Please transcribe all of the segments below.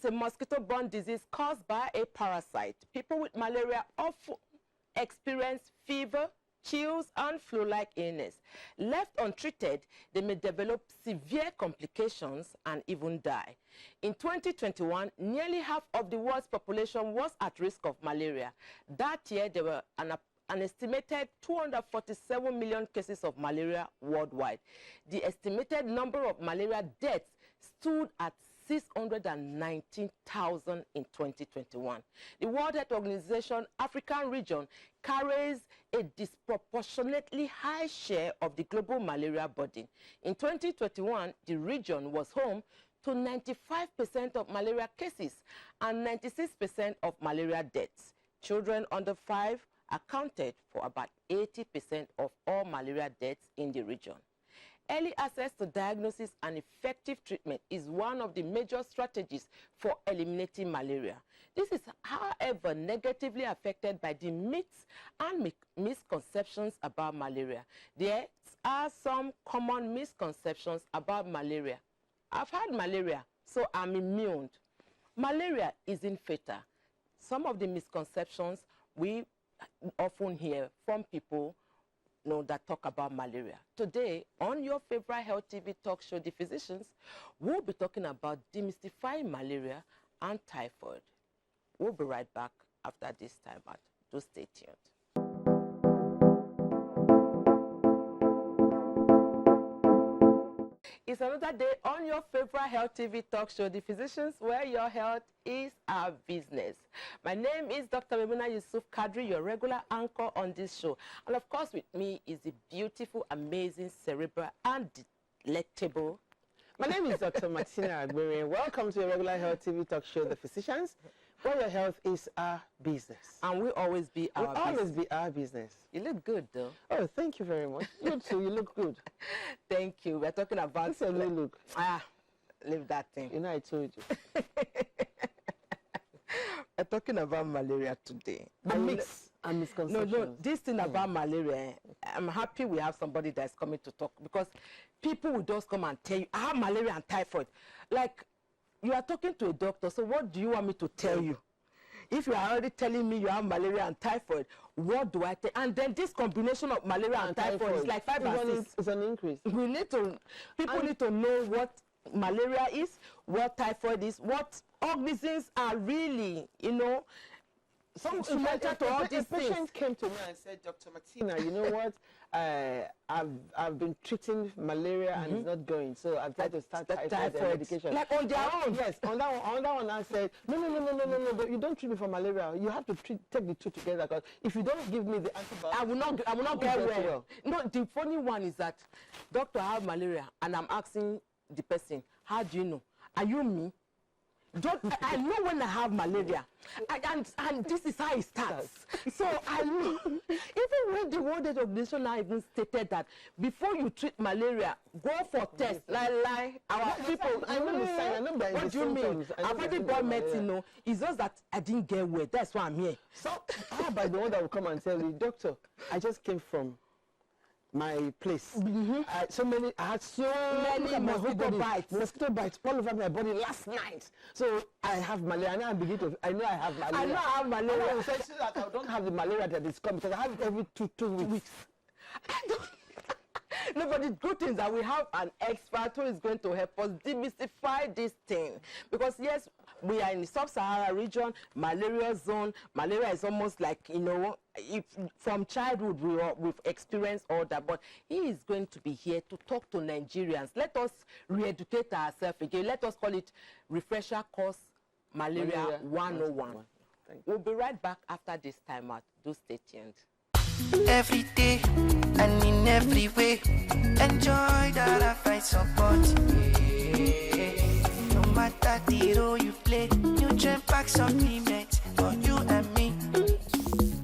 a mosquito-borne disease caused by a parasite. People with malaria often experience fever, chills, and flu-like illness. Left untreated, they may develop severe complications and even die. In 2021, nearly half of the world's population was at risk of malaria. That year, there were an estimated 247 million cases of malaria worldwide. The estimated number of malaria deaths stood at 619,000 in 2021. The World Health Organization African region carries a disproportionately high share of the global malaria burden. In 2021, the region was home to 95% of malaria cases and 96% of malaria deaths. Children under 5 accounted for about 80% of all malaria deaths in the region. Early access to diagnosis and effective treatment is one of the major strategies for eliminating malaria. This is, however, negatively affected by the myths and misconceptions about malaria. There are some common misconceptions about malaria. I've had malaria, so I'm immune. Malaria isn't fatal. Some of the misconceptions we often hear from people that talk about malaria. Today, on your favorite health TV talk show, The Physicians, we'll be talking about demystifying malaria and typhoid. We'll be right back after this time out. Do stay tuned. It's another day on your favorite health TV talk show, The Physicians, where your health is our business. My name is Dr. Memuna Yusuf Kadri, your regular anchor on this show. And of course, with me is the beautiful, amazing, cerebral, and delectable. My name is Dr. Martina Agbere. Welcome to your regular health TV talk show, The Physicians, where your health is our business. And we'll always be our business. Always be our business. You look good, though. Oh, thank you very much. You too, you look good. Thank you. We're talking about... It's a new look. Leave that thing. You know, I told you. We're talking about malaria today. The myths and misconceptions. No, this thing about malaria, I'm happy we have somebody that's coming to talk, because people will just come and tell you, I have malaria and typhoid. Like, you are talking to a doctor, so what do you want me to tell you? If you are already telling me you have malaria and typhoid, what do I tell? And then this combination of malaria and typhoid is like 5 and 6. It's an increase. People need to know what malaria is, what typhoid is, what organisms are really, some instrumental to all these things. A patient came to me and said, Dr. Martina, you know what? I've been treating malaria and it's not going, so I've tried to start typhoid medication. Like on their own? Yes, on that one I said, no, but you don't treat me for malaria. You have to take the two together, because if you don't give me the antibiotics, I will not get well. No, the funny one is that, doctor, I have malaria, and I'm asking the person, how do you know? Are you me? I know when I have malaria, and this is how it starts. So I know, even when the World Health Organization now even stated that before you treat malaria, go for tests. Our people, I know the sign. I know that. What do you mean? I've already got medicine. It's just that I didn't get well. That's why I'm here. So how about the one that will come and tell me, doctor, I just came from my place. I had so many mosquito bites all over my body last night. So I have malaria. I know I have malaria. I know I have malaria. So that I don't have the malaria that is coming, because I have it every two weeks. No, but the good thing is that we have an expert who is going to help us demystify this thing. Because yes, we are in the sub-Sahara region, malaria zone. Malaria is almost like, if from childhood we've experienced all that. But he is going to be here to talk to Nigerians. Let us re-educate ourselves again. Let us call it Refresher Course Malaria 101. We'll be right back after this time out. Do stay tuned. Every day and in every way, enjoy that I find support. No matter the role you play, nutrient pack supplement for you and me.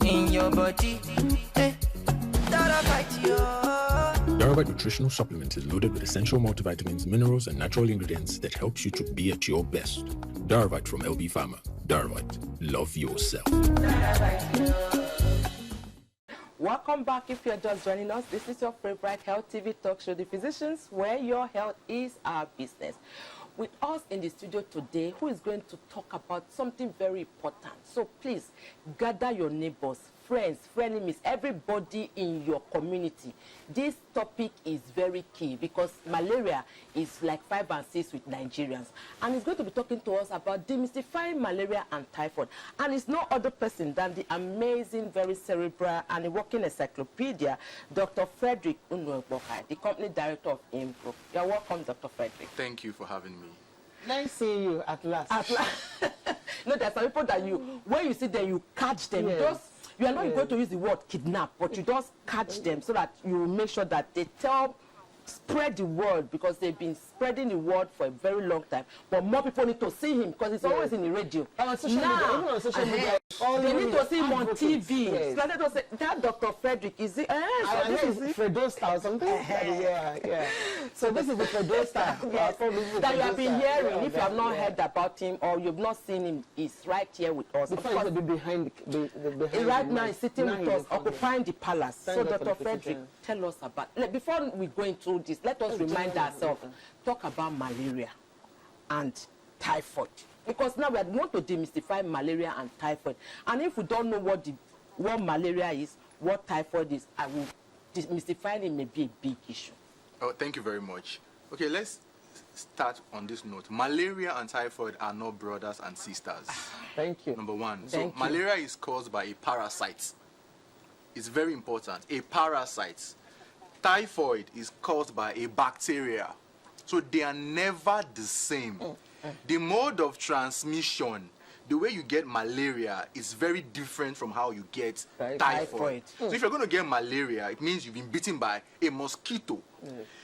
In your body, Darvite Nutritional Supplement is loaded with essential multivitamins, minerals, and natural ingredients that helps you to be at your best. Darvite from LB Pharma. Darvite, love yourself. Welcome back. If you're just joining us, this is your favorite health TV talk show, The Physicians, where your health is our business. with us in the studio today who is going to talk about something very important. So please gather your neighbors, friends, frenemies, everybody in your community. This topic is very key because malaria is like 5 and 6 with Nigerians. And he's going to be talking to us about demystifying malaria and typhoid. And it's no other person than the amazing, very cerebral and a working encyclopedia, Dr. Frederick Unuigbokhai, the company director of AIM Group. You're welcome, Dr. Frederick. Thank you for having me. Nice seeing you at last. At last. No, there's some people that when you see them, you catch them. Yes. You are not going to use the word kidnap, but you just catch them so that you make sure that they spread the word, because they've been spreading the word for a very long time. But more people need to see him because it's always in the radio. On social media, even on social media, they need to see him on TV. Yes. So let us say, that Dr. Frederick, is it? I This is is Fredo style, something. Yeah. So this is the Fredo style. Yes, that you have been hearing. Yeah, if you have not heard about him or you've not seen him, he's right here with us. Before he used to be behind right now he's sitting with us, occupying the palace. Thank So God for Dr. the Frederick, position. tell us about, before we go into this, let us remind ourselves, talk about malaria and typhoid. Because now we want to demystify malaria and typhoid. And if we don't know what malaria is, what typhoid is, I will demystifying it may be a big issue. Oh, thank you very much. Okay, let's start on this note. Malaria and typhoid are not brothers and sisters. Thank you. Number one. Thank you. Malaria is caused by a parasite. It's very important. A parasite. Typhoid is caused by a bacteria. So they are never the same. The mode of transmission, the way you get malaria, is very different from how you get typhoid. So if you're going to get malaria, it means you've been bitten by a mosquito.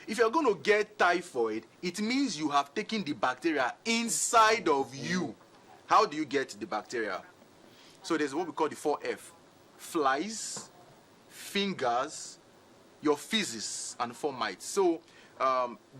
If you're going to get typhoid, it means you have taken the bacteria inside of you. How do you get the bacteria? So there's what we call the 4F. Flies, fingers, your feces, and fomites. So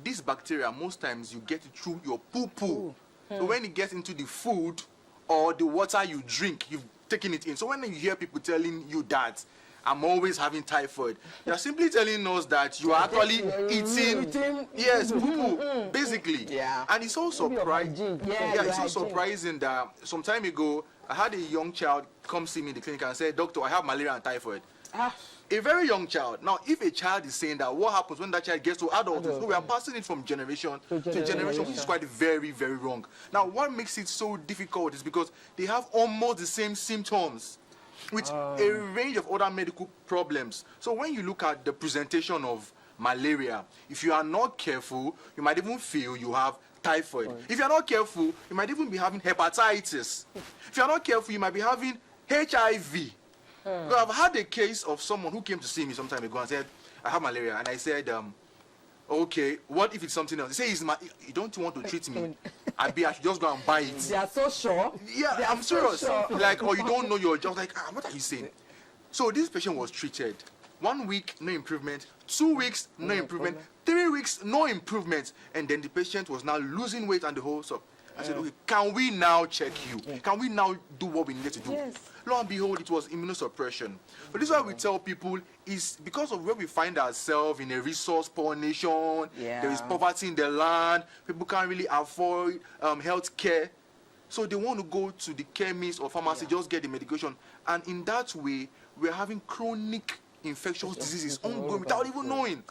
this bacteria, most times you get it through your poo-poo. So when it gets into the food or the water you drink, you've taken it in. So when you hear people telling you that I'm always having typhoid, they're simply telling us that you are actually eating yes, poo-poo, basically. Yeah. And it's so surprising. It's so surprising that some time ago, I had a young child come see me in the clinic and say, "Doctor, I have malaria and typhoid." A very young child. Now, if a child is saying that, what happens when that child gets to adulthood? So we are passing it from generation to generation, which is quite very, very wrong. Now, what makes it so difficult is because they have almost the same symptoms with a range of other medical problems. So when you look at the presentation of malaria, if you are not careful, you might even feel you have typhoid. If you are not careful, you might even be having hepatitis. If you are not careful, you might be having HIV. So I've had a case of someone who came to see me some time ago and said, "I have malaria." And I said, "Okay, what if it's something else?" He said, "You don't want to treat me. I should just go and buy it." They are so sure. Yeah, I'm serious. Like, or you don't know your job. Like, what are you saying? So this patient was treated. 1 week, no improvement. 2 weeks, no improvement. 3 weeks, no improvement. And then the patient was now losing weight and the whole stuff. I said, "Okay, can we now check you? Can we now do what we need to do?" Yes. Lo and behold, it was immunosuppression. But this is why we tell people, is because of where we find ourselves in a resource-poor nation, there is poverty in the land, people can't really afford health care. So they want to go to the chemist or pharmacy, just get the medication. And in that way, we're having chronic infectious diseases ongoing without even knowing.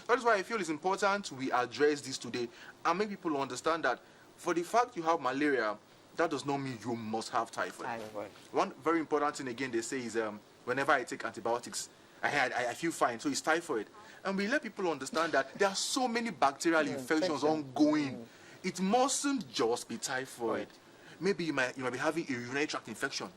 That is why I feel it's important we address this today and make people understand that for the fact you have malaria, that does not mean you must have typhoid. One very important thing again they say is whenever I take antibiotics, I feel fine, so it's typhoid. And we let people understand that there are so many bacterial infections ongoing. It mustn't just be typhoid. Maybe you might be having a urinary tract infection.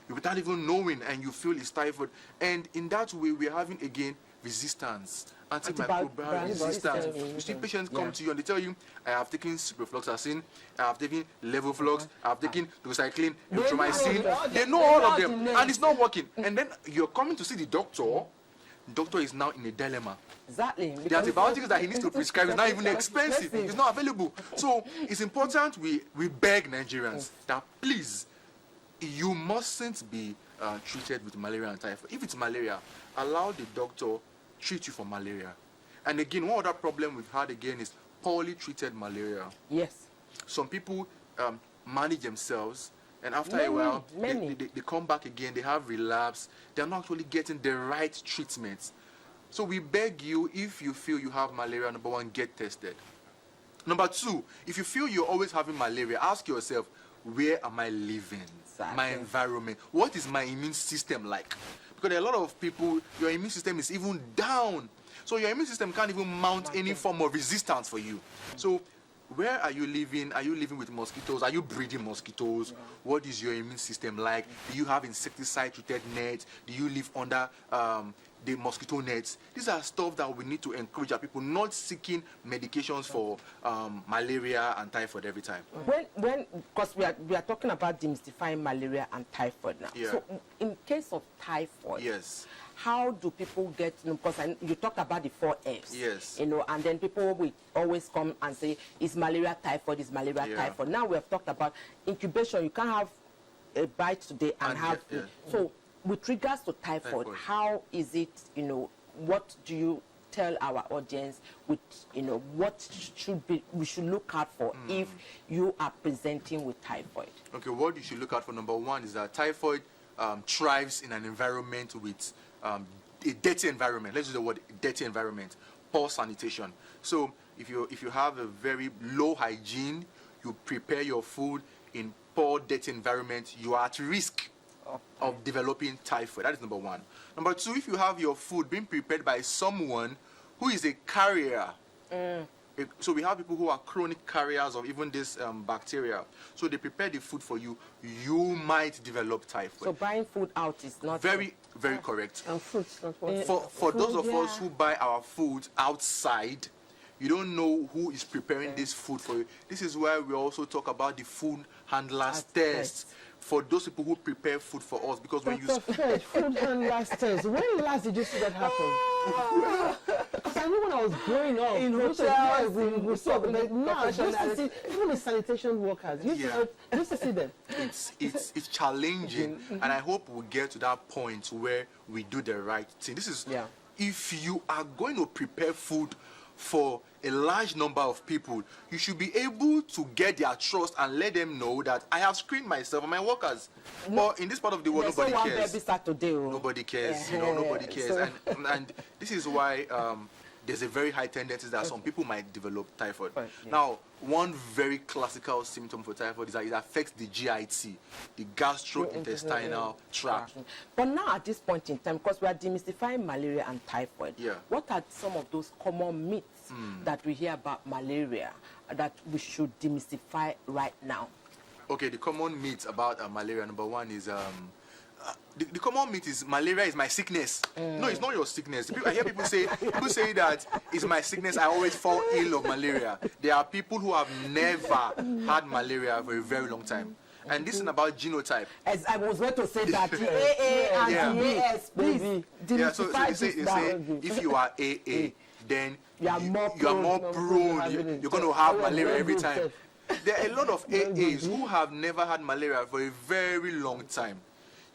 Without even knowing, and you feel it's typhoid. And in that way, we're having again resistance, antimicrobial resistance. You see patients come to you and they tell you, "I have taken ciprofloxacin, I have taken levoflox, I have taken doxycycline, erythromycin." They know all of them, and it's not working. And then you're coming to see the doctor. The doctor is now in a dilemma. Exactly. The antibiotics that he needs to prescribe is not even expensive. It's not available. So it's important we beg Nigerians that please, you mustn't be treated with malaria and typhoid. If it's malaria, allow the doctor treat you for malaria. And again, one other problem we've had again is poorly treated malaria. Yes. Some people manage themselves, and after a while, they come back again, they have relapse, they're not actually getting the right treatment. So we beg you, if you feel you have malaria, number one, get tested. Number two, if you feel you're always having malaria, ask yourself, where am I living? Exactly. My environment. What is my immune system like? Because there are a lot of people, your immune system is even down. So your immune system can't even mount any form of resistance for you. So where are you living? Are you living with mosquitoes? Are you breeding mosquitoes? Yeah. What is your immune system like? Do you have insecticide-treated nets? Do you live under the mosquito nets? These are stuff that we need to encourage our people, not seeking medications for malaria and typhoid every time. Because we are talking about demystifying malaria and typhoid now. Yeah. So in case of typhoid, yes, how do people get, because you talked about the 4 Fs, yes, and then people will always come and say, is malaria typhoid, is malaria typhoid. Now we have talked about incubation. You can't have a bite today and have it. So with regards to typhoid, how is it, what do you tell our audience with, what we should look out for if you are presenting with typhoid? Okay, what you should look out for, number one, is that typhoid thrives in an environment with a dirty environment. Let's use the word dirty environment, poor sanitation. So if you have a very low hygiene, you prepare your food in poor, dirty environment, you are at risk of developing typhoid. That is number one. Number two, if you have your food being prepared by someone who is a carrier, so we have people who are chronic carriers of even this bacteria. So they prepare the food for you, you might develop typhoid. So buying food out is not very correct. And fruits, not what? For those of us who buy our food outside, you don't know who is preparing this food for you. This is why we also talk about the food handler's test for those people who prepare food for us, because when Fred, food handler's test. When last did you see that happen? Because I know when I was growing up, in hotels, we saw, but now even the sanitation workers, you used to see them. It's challenging, and I hope we'll get to that point where we do the right thing. This is if you are going to prepare food for a large number of people, you should be able to get their trust and let them know that I have screened myself and my workers. But in this part of the world, nobody cares. Nobody cares. Nobody cares. And this is why there's a very high tendency that some people might develop typhoid. Now, one very classical symptom for typhoid is that it affects the GIT, the gastrointestinal tract. But now at this point in time, because we are demystifying malaria and typhoid, what are some of those common myths that we hear about malaria that we should demystify right now? Okay, the common myths about malaria, number one is the common myth is malaria is my sickness. No, it's not your sickness. I hear people say that it's my sickness, I always fall ill of malaria. There are people who have never had malaria for a very long time. And this is about genotype. As I was going to say that, the AA and the AS, please demystify they say if you are AA, then you are more prone. You're going to have malaria every time. There are a lot of AAs who have never had malaria for a very long time.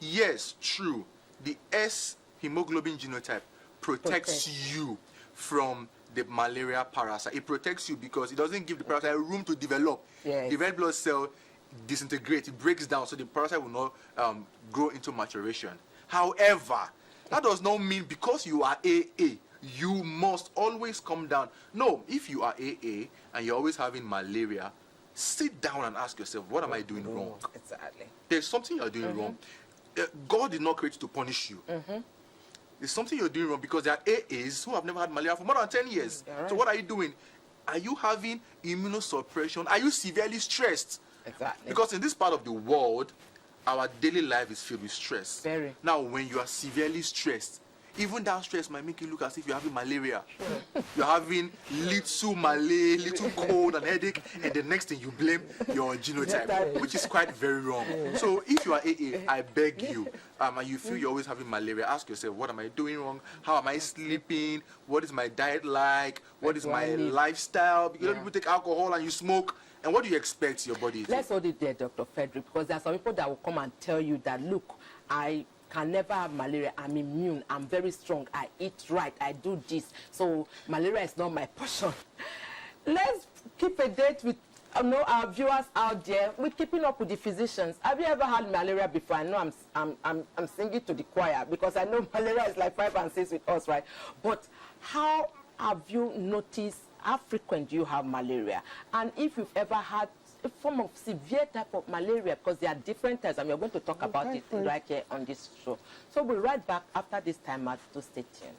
Yes, true. The S hemoglobin genotype protects you from the malaria parasite. It protects you because it doesn't give the parasite room to develop. The red blood cell disintegrates, it breaks down, so the parasite will not grow into maturation. However, that does not mean because you are AA, you must always come down. No, if you are AA and you're always having malaria, sit down and ask yourself, what am I doing wrong? Exactly. There's something you're doing wrong. God did not create you to punish you. There's something you're doing wrong because there are AAs who have never had malaria for more than 10 years. So what are you doing? Are you having immunosuppression? Are you severely stressed? Exactly. Because in this part of the world, our daily life is filled with stress. Very. Now, when you are severely stressed, even that stress might make you look as if you're having malaria. You're having little cold and headache, and the next thing you blame your genotype, which is quite very wrong. So if you are AA, I beg you, and you feel you're always having malaria, ask yourself, what am I doing wrong? How am I sleeping? What is my diet like? What is my lifestyle? Because people take alcohol and you smoke. And what do you expect your body to? Let's hold it there, Dr. Frederick, because there are some people that will come and tell you that, look, I can never have malaria, I'm immune, I'm very strong, I eat right, I do this, so malaria is not my portion. let's keep a date with our viewers out there. We're keeping up with the physicians. Have you ever had malaria before? I know I'm singing to the choir because I know malaria is like 5 and 6 with us, right? But how have you noticed how frequent do you have malaria? And if you've ever had a form of severe type of malaria, because there are different types, and we're going to talk about it right here on this show. So we'll be right back after this time out to stay tuned.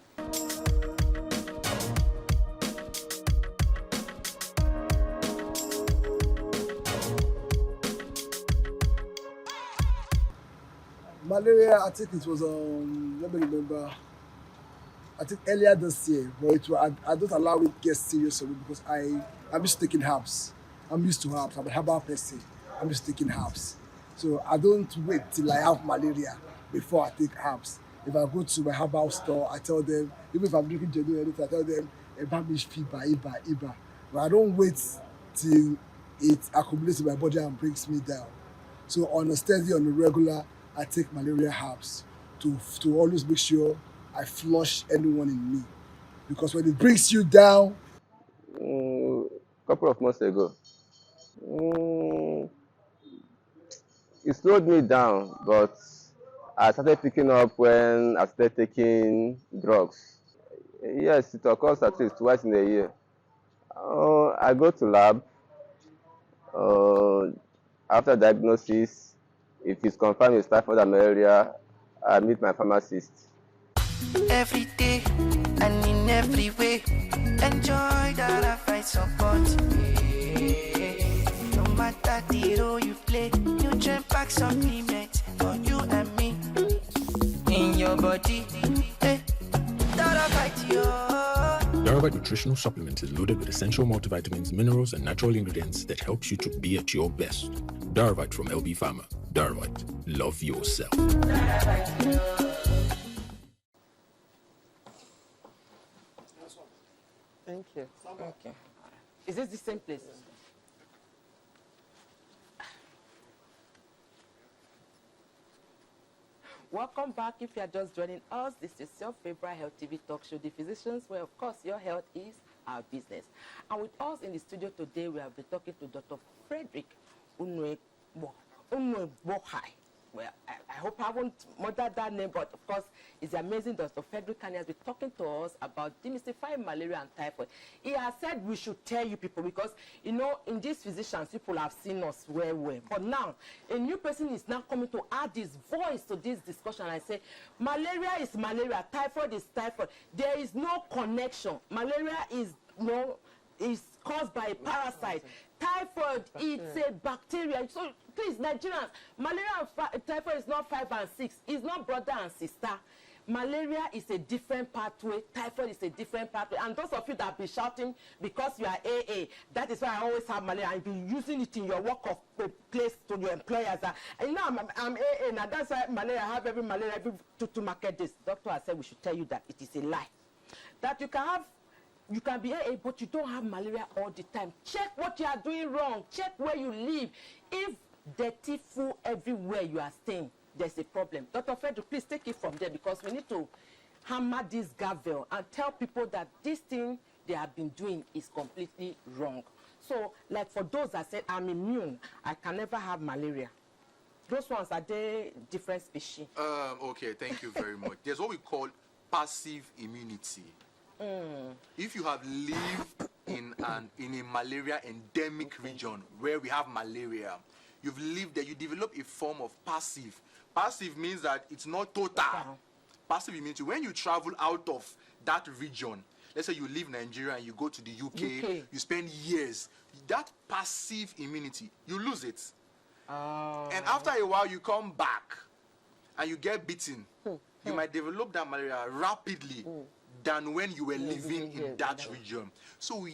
Malaria, I think it was let me remember. I think earlier this year, but I don't allow it to get serious on me because I'm used to taking herbs. I'm used to herbs. I'm a herbal person. I'm used to taking herbs. So I don't wait till I have malaria before I take herbs. If I go to my herbal store, I tell them, even if I'm drinking genuine anything, I tell them, Ebamish fever, Iba. But I don't wait till it accumulates in my body and brings me down. So on a steady, on a regular, I take malaria herbs to always make sure I flush anyone in me. Because when it brings you down... A couple of months ago, it slowed me down, but I started picking up when I started taking drugs. Yes, it occurs at least twice in a year. I go to lab. After diagnosis, if it's confirmed with typhoid and malaria, I meet my pharmacist. Every day and in every way, enjoy that I find support. No matter the role you play, nutrient pack supplement for you and me. In your body, that I fight you. Darvite nutritional supplement is loaded with essential multivitamins, minerals, and natural ingredients that helps you to be at your best. Darvite from LB Pharma. Darvite, love yourself. Thank you. Okay. Is this the same place? Welcome back. If you are just joining us, this is your favorite Health TV talk show, The Physicians, where, of course, your health is our business. And with us in the studio today, we have been talking to Dr. Frederick Unuigbokhai. Well, I hope I won't murder that name, but of course, it's amazing Dr. Frederick, and he has been talking to us about demystifying malaria and typhoid. He has said we should tell you people because, you know, in these physicians, people have seen us well. But now, a new person is now coming to add his voice to this discussion and say, malaria is malaria, typhoid is typhoid. There is no connection. Malaria is caused by a parasite. Typhoid, it's a bacteria. So please, Nigerians, malaria and typhoid is not 5 and 6. It's not brother and sister. Malaria is a different pathway. Typhoid is a different pathway. And those of you that have been shouting because you are AA, that is why I always have malaria. I've been using it in your work of place to your employers. And now I'm AA. Now that's why malaria, I have every malaria to market this. Doctor has said we should tell you that it is a lie. That you can be AA, but you don't have malaria all the time. Check what you are doing wrong. Check where you live. If dirty food everywhere you are staying, there's a problem. Dr. Frederick, please take it from there because we need to hammer this gavel and tell people that this thing they have been doing is completely wrong. So, like for those that said, I'm immune, I can never have malaria. Those ones, are they different species? Okay, thank you very much. There's what we call passive immunity. If you have lived in a malaria endemic region where we have malaria, you've lived there, you develop a form of passive. Passive means that it's not total. Passive immunity, when you travel out of that region, let's say you leave Nigeria and you go to the UK. You spend years, that passive immunity, you lose it. And after a while, you come back and you get bitten. You might develop that malaria rapidly than when you were living in that region. So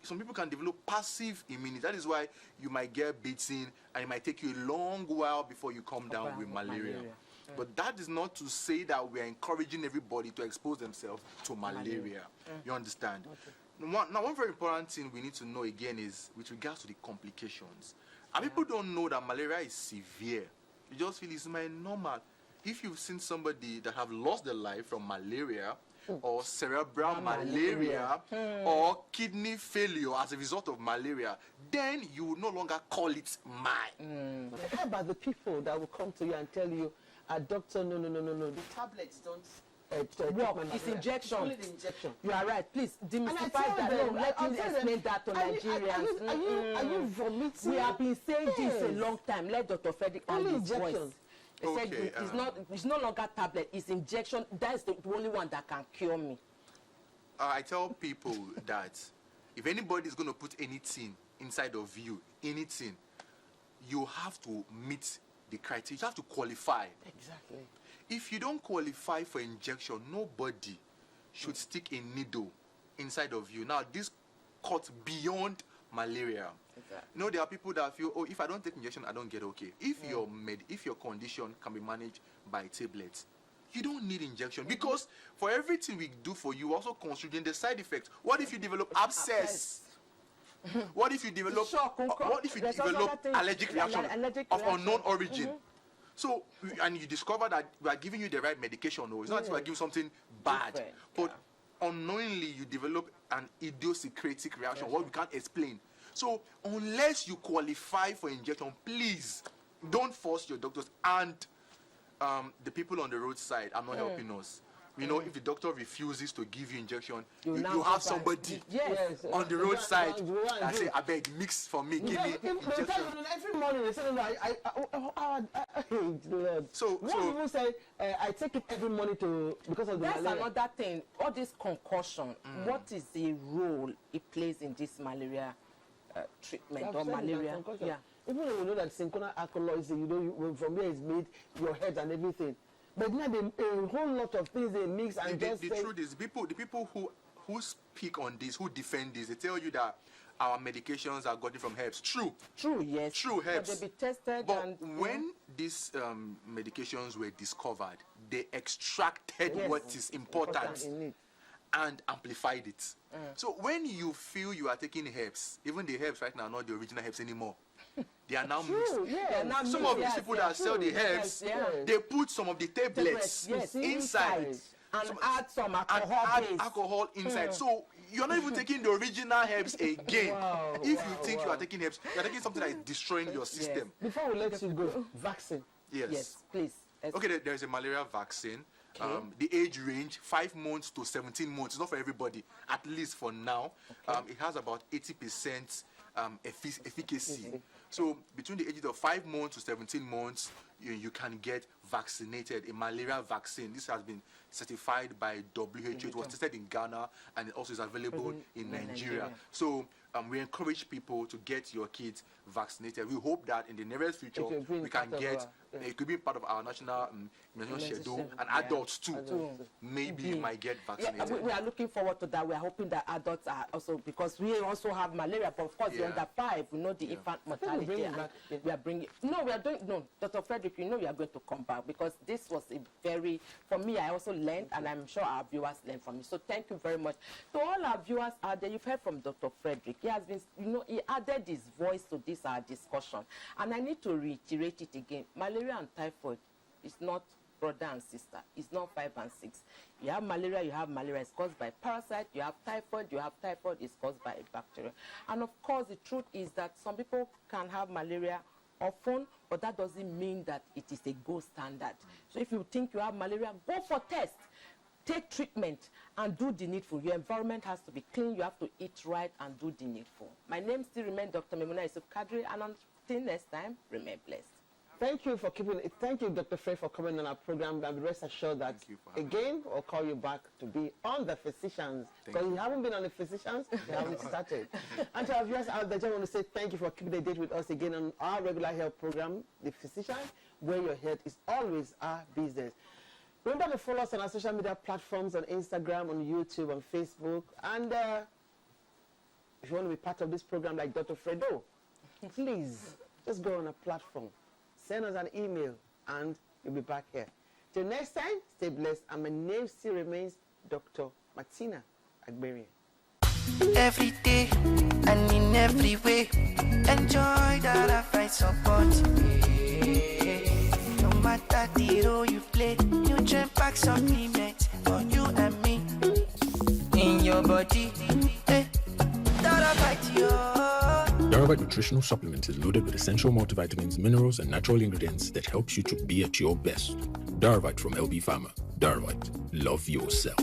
some people can develop passive immunity. That is why you might get bitten and it might take you a long while before you come down with malaria. But that is not to say that we are encouraging everybody to expose themselves to malaria. You understand? Now, one very important thing we need to know again is with regards to the complications. And people don't know that malaria is severe. You just feel it's my normal. If you've seen somebody that have lost their life from malaria, or cerebral malaria or kidney failure as a result of malaria, then you will no longer call it mine. How about the people that will come to you and tell you, doctor, no, the tablets don't Work. It's injection. Only the injection. You are right. Please demystify that. No, let me explain that to Nigerians. Are you vomiting? We have been saying this a long time. Let Dr. Frederick add his voice. They said it's no longer tablet, it's injection. That's the only one that can cure me. I tell people that if anybody is going to put anything inside of you, anything, you have to meet the criteria. You have to qualify. Exactly. If you don't qualify for injection, nobody should stick a needle inside of you. Now, this cuts beyond malaria. Exactly. You know, there are people that feel, oh, if I don't take injection, I don't get okay. If your condition can be managed by tablets, you don't need injection, because for everything we do for you, also considering the side effects. What if you develop abscess? What if you develop allergic reaction of unknown origin? So, and you discover that we are giving you the right medication. No, it's not that we are giving something bad, but unknowingly you develop an idiosyncratic reaction, what we can't explain. So, unless you qualify for injection, please don't force your doctors. And the people on the roadside are not helping us. You know, if the doctor refuses to give you injection, you have somebody on the roadside that say, I beg, mix for me, give me injection. Every morning they say, so people say, I take it every morning because of the malaria. That's another thing. All this concussion, what is the role it plays in this malaria treatment or malaria? Yeah. Even though you know that cinchona alkaloids, from where it's made, your head and everything. But now a whole lot of things they mix and the truth is, the people who speak on this, who defend this, they tell you that our medications are gotten from herbs. True, yes. True herbs. But they be tested. But when these medications were discovered, they extracted what is important and amplified it. So when you feel you are taking herbs, even the herbs right now are not the original herbs anymore. They are now mixed. Some of these people that sell the herbs, they put some of the tablets inside and add some alcohol inside. So you're not even taking the original herbs again. If you think you are taking herbs, you are taking something that is destroying your system. Before we let you go, vaccine. Yes, please. Okay, there is a malaria vaccine. The age range 5 months to 17 months. It's not for everybody, at least for now. It has about 80% efficacy. So between the ages of 5 months to 17 months, you can get vaccinated, a malaria vaccine. This has been certified by WHO. It was tested in Ghana, and it also is available in Nigeria. So we encourage people to get your kids vaccinated. We hope that in the nearest future we can get, it could be part of our national schedule, and adults too. Maybe might get vaccinated. We are looking forward to that. We are hoping that adults are also, because we also have malaria, but of course, under 5, we know the infant mortality. We are bringing, Dr. Frederick, we are going to come back, because this was a very, for me, I also learned, and I'm sure our viewers learned from you. So thank you very much. To all our viewers out there, you've heard from Dr. Frederick. He has been, he added his voice to this our discussion. And I need to reiterate it again. Malaria and typhoid is not brother and sister. It's not 5 and 6. You have malaria, it's caused by parasite. You have typhoid, it's caused by a bacteria. And of course, the truth is that some people can have malaria often, but that doesn't mean that it is a gold standard. So if you think you have malaria, go for test. Take treatment and do the needful. Your environment has to be clean. You have to eat right and do the needful. My name still remains Dr. Memuna Yusuf Kadri, and until next time, remain blessed. Thank you for keeping it. Thank you, Dr. Fred, for coming on our program. And rest assured that again, I'll call you back to be on the physicians, because you haven't been on the physicians, you haven't started. And to our viewers out there, I just want to say thank you for keeping the date with us again on our regular health program, The Physicians, where your health is always our business. Remember to follow us on our social media platforms, on Instagram, on YouTube, on Facebook. And if you want to be part of this program like Dr. Fredo, please just go on a platform. Send us an email, and you'll be back here. Till next time, stay blessed. And my name still remains Dr. Martina Agberian. Every day and in every way, enjoy that I find support. No matter the role you play, nutrient pack supplement for you and me. your body. Hey, Darvite nutritional supplement is loaded with essential multivitamins, minerals, and natural ingredients that helps you to be at your best. Darvite from LB Pharma. Darvite, love yourself.